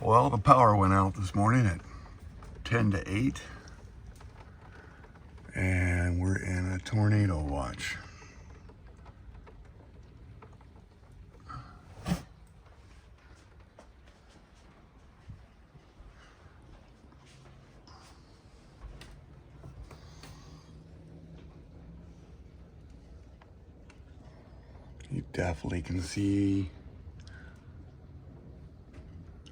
Well, the power went out this morning at 10 to 8, and we're in a tornado watch. You definitely can see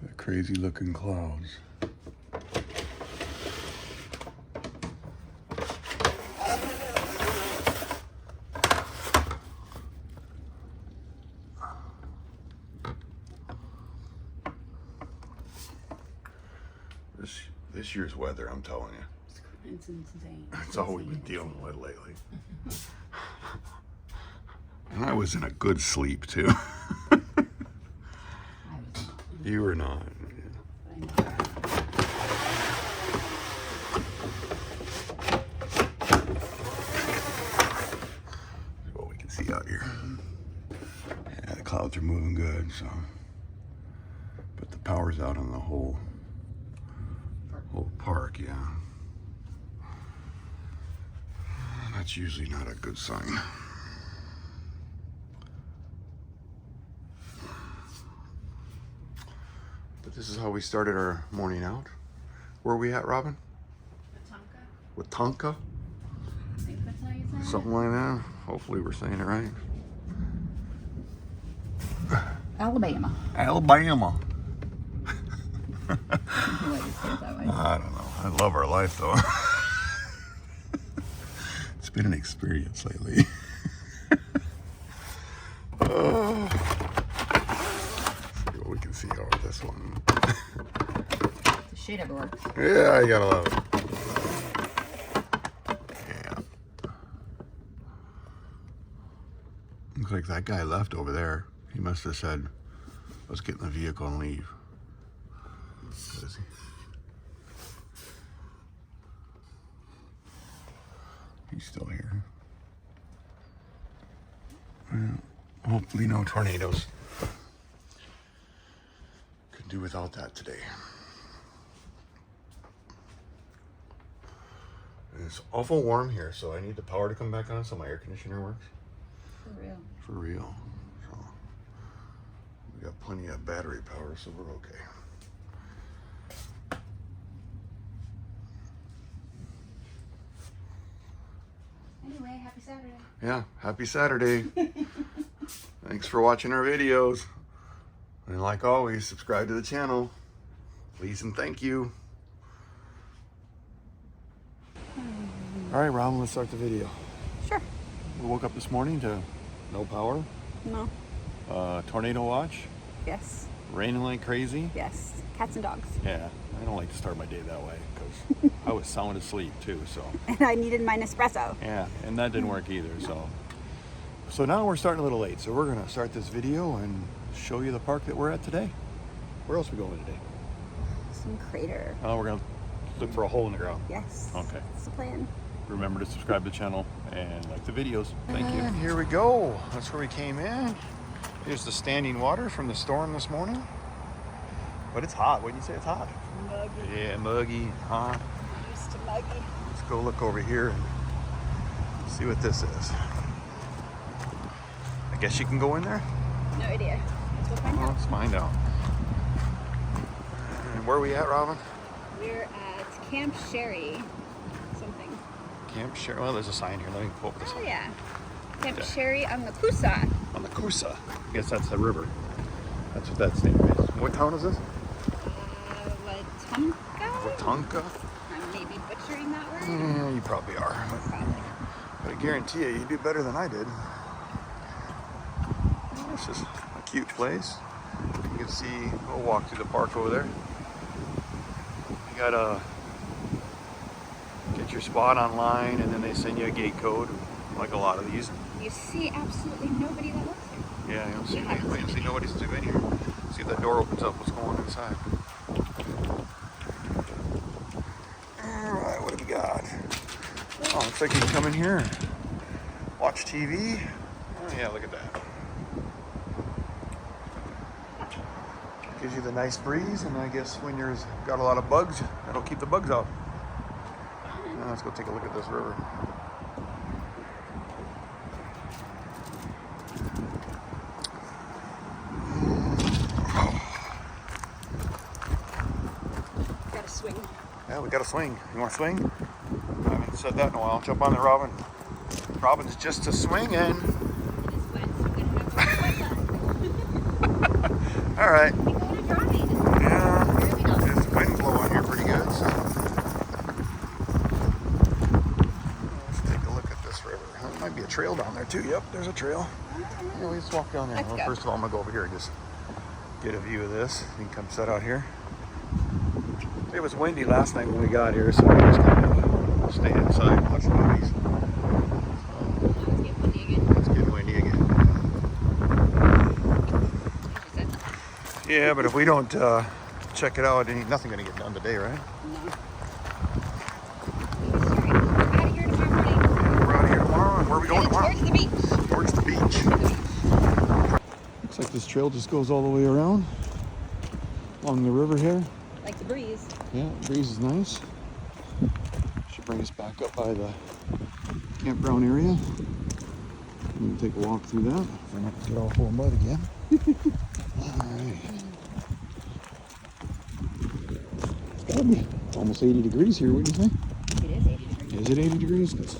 the crazy looking clouds. This year's weather, I'm telling you. It's insane. It's all we've been dealing with lately. And I was in a good sleep too. You were not. What we can see out here. Yeah, the clouds are moving good, so. But the power's out on the whole park, yeah. That's usually not a good sign. But this is how we started our morning out. Where are we at, Robin? Watonka? I think that's how you say it. Something like that. Hopefully we're saying it right. Alabama. Alabama. I say it that way. I don't know. I love our life though. It's been an experience lately. Oh. See what we can see over this one. The shade ever works. Yeah, you gotta love it. Yeah. Looks like that guy left over there. He must have said, let's get in the vehicle and leave. He's still here. Well, hopefully no tornadoes. Could do without that today. And it's awful warm here, so I need the power to come back on so my air conditioner works. For real. For real. So we got plenty of battery power, so we're okay. Anyway, happy Saturday. Yeah, happy Saturday. Thanks for watching our videos. And like always, subscribe to the channel. Please and thank you. All right, Robin, let's start the video. Sure. We woke up this morning to no power, No. tornado watch, Yes. raining like crazy. Yes. Cats and dogs. Yeah, I don't like to start my day that way because I was sound asleep too, so. And I needed my Nespresso. Yeah, and that didn't work either, so now we're starting a little late, so we're gonna start this video and show you the park that we're at today. Where else are we going today? Some crater. Oh, we're gonna look for a hole in the ground. Yes. Okay. That's the plan. Remember to subscribe to the channel and like the videos. Thank you. And here we go. That's where we came in. Here's the standing water from the storm this morning. But it's hot. Wouldn't you say it's hot? Muggy. Yeah, muggy, huh? Used to muggy. Let's go look over here and see what this is. I guess you can go in there? No idea. Let's go find out. Let's find out. And where are we at, Robin? We're at Camp Sherrye. Something. Camp Sherrye. Well, there's a sign here. Let me pull up the Oh sign. yeah. Camp Okay. Sherrye on the Coosa. On the Coosa. I guess that's the river. That's what that name is. What town is this? Watonka? Watonka? I may be butchering that word. Yeah, you probably are. Probably. But I guarantee you do better than I did. This is a cute place. You can see, we'll walk through the park over there. You gotta get your spot online and then they send you a gate code, like a lot of these. You see absolutely nobody that lives here. Yeah, you don't see anybody. You see nobody's in here. See if that door opens up, what's going on inside. Alright, what do we got? Oh, looks like you can come in here and watch TV. Oh yeah, look at that. Gives you the nice breeze, and I guess when you've got a lot of bugs, that'll keep the bugs out. Now let's go take a look at this river. Gotta swing. Yeah, we got to swing. You want to swing? I haven't said that in a while. Jump on the Robin. Robin's just a swinging. It is wet, so we're gonna have to sweat. All right. We go to dry. Yeah, there's wind blowing here pretty good. So. Let's take a look at this river. There might be a trail down there too. Yep, there's a trail. Yeah, let's walk down there. Let's Well, go. first of all, I'm gonna go over here and just get a view of this. You can come set out here. It was windy last night when we got here, so we just kind of stay inside and watch the movies. It's getting windy again. Yeah, but if we don't check it out, nothing gonna get done today, right? We're out of here tomorrow, and where are we going tomorrow? Towards the beach. Towards the beach. Looks like this trail just goes all the way around along the river here. Like the breeze. Yeah, the breeze is nice. Should bring us back up by the campground area. We can take a walk through that. We're not gonna get all full of mud again. Alright. It's gotta be almost 80 degrees here, what do you think? It is 80 degrees. Is it 80 degrees? 'Cause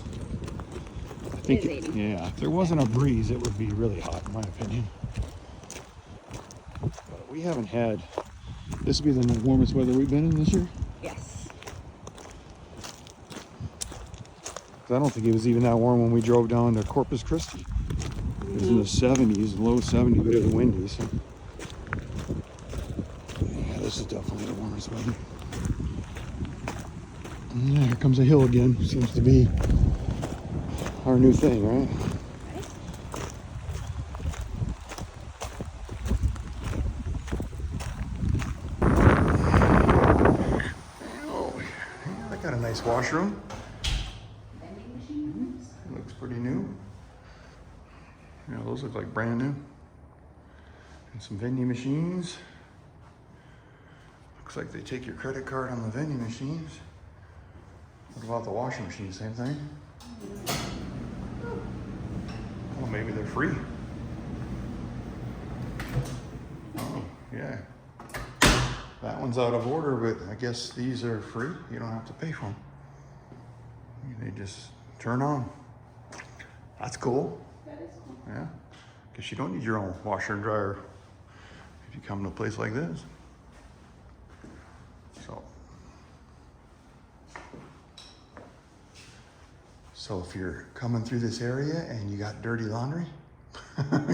I think It is 80. yeah, if there wasn't a breeze, it would be really hot in my opinion. But we haven't had, this will be the warmest weather we've been in this year. Yes. 'Cause I don't think it was even that warm when we drove down to Corpus Christi. It was in the 70s, low 70s, but it was windy. So. Yeah, this is definitely the warmest weather. And yeah, here comes a hill again. Seems to be our new thing, right? Oh, yeah, they got a nice washroom. Looks pretty new. Yeah, those look like brand new. And some vending machines. Looks like they take your credit card on the vending machines. What about the washing machine? Same thing? Well, maybe they're free. Oh, yeah. That one's out of order, but I guess these are free. You don't have to pay for them. They just turn on. That's cool. That is cool. Yeah. Guess you don't need your own washer and dryer if you come to a place like this. So if you're coming through this area and you got dirty laundry,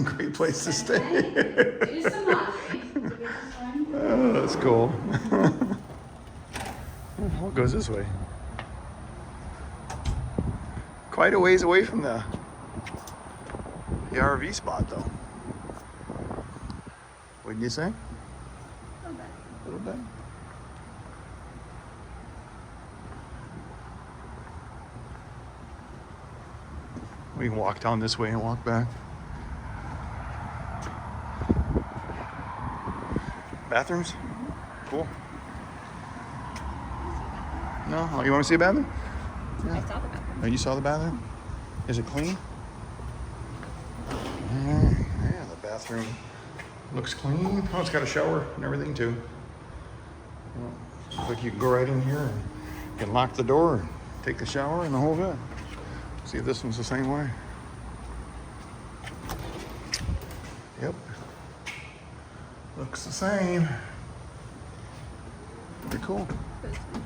great place to stay. Do some laundry. Oh, that's cool. What goes this way? Quite a ways away from the RV spot, though. Wouldn't you say? A little bit. A little bit. We can walk down this way and walk back. Bathrooms? Cool. No? Oh, you want to see a bathroom? I saw the bathroom. Oh, you saw the bathroom? Is it clean? Yeah, the bathroom looks clean. Oh, it's got a shower and everything too. Well, looks like you can go right in here and you can lock the door and take the shower and the whole bit. See if this one's the same way. Yep. Looks the same. Pretty cool. This one.